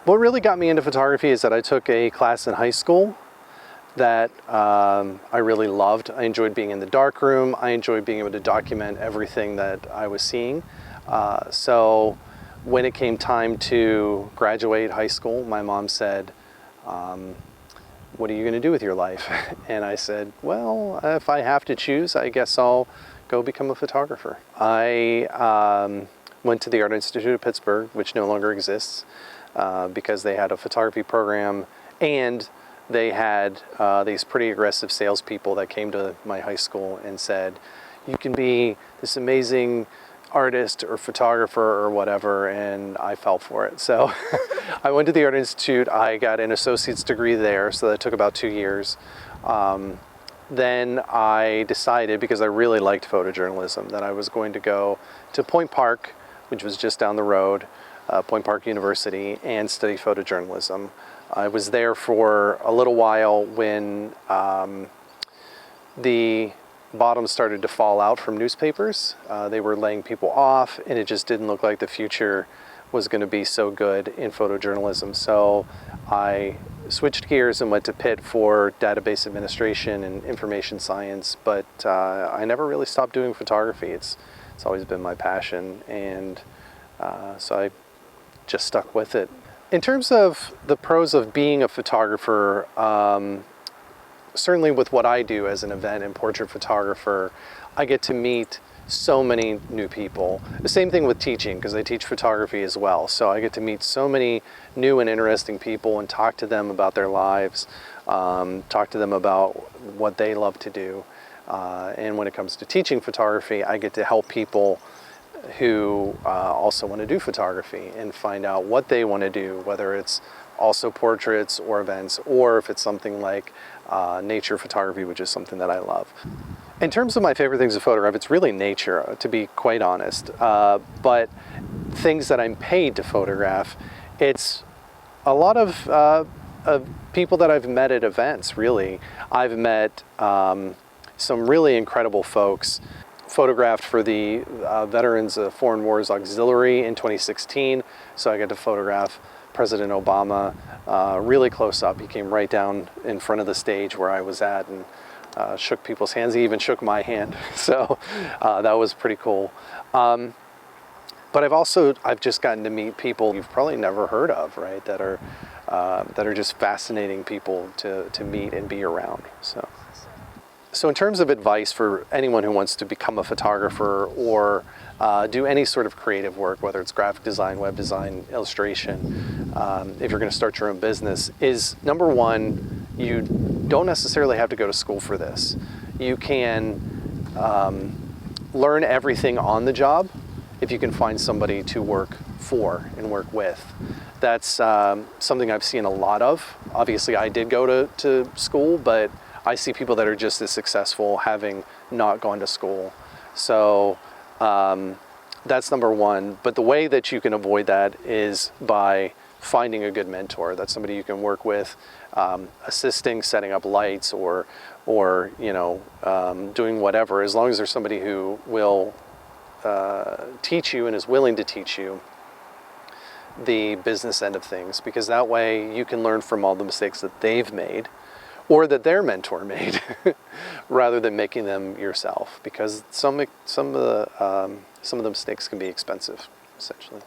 What really got me into photography is that I took a class in high school that I really loved. I enjoyed being in the darkroom. I enjoyed being able to document everything that I was seeing. So when it came time to graduate high school, my mom said, what are you going to do with your life? And I said, well, if I have to choose, I guess I'll go become a photographer. I went to the Art Institute of Pittsburgh, which no longer exists, because they had a photography program, and they had these pretty aggressive salespeople that came to my high school and said, you can be this amazing artist or photographer or whatever, and I fell for it. So I went to the Art Institute. I got an associate's degree there, so that took about 2 years. Then I decided, because I really liked photojournalism, that I was going to go to Point Park, which was just down the road, Point Park University, and study photojournalism. I was there for a little while when the bottom started to fall out from newspapers. They were laying people off, and it just didn't look like the future was going to be so good in photojournalism. So I switched gears and went to Pitt for database administration and information science, but I never really stopped doing photography. It's always been my passion, and so I just stuck with it. In terms of the pros of being a photographer, certainly with what I do as an event and portrait photographer, I get to meet so many new people. The same thing with teaching, because I teach photography as well. So I get to meet so many new and interesting people and talk to them about their lives, talk to them about what they love to do. And when it comes to teaching photography, I get to help people who also want to do photography and find out what they want to do, whether it's also portraits or events, or if it's something like nature photography, which is something that I love. In terms of my favorite things to photograph, it's really nature, to be quite honest. But things that I'm paid to photograph, it's a lot of people that I've met at events, really. I've met some really incredible folks. Photographed for the Veterans of Foreign Wars Auxiliary in 2016, so I got to photograph President Obama really close up. He came right down in front of the stage where I was at and shook people's hands. He even shook my hand, so that was pretty cool. But I've just gotten to meet people you've probably never heard of, right? That are just fascinating people to meet and be around. So in terms of advice for anyone who wants to become a photographer or do any sort of creative work, whether it's graphic design, web design, illustration, if you're going to start your own business, is number one, you don't necessarily have to go to school for this. You can learn everything on the job if you can find somebody to work for and work with. That's something I've seen a lot of. Obviously, I did go to school, but I see people that are just as successful having not gone to school. So that's number one. But the way that you can avoid that is by finding a good mentor. That's somebody you can work with, assisting, setting up lights, or doing whatever, as long as there's somebody who will teach you and is willing to teach you the business end of things, because that way you can learn from all the mistakes that they've made or that their mentor made, rather than making them yourself, because some of the mistakes can be expensive, essentially.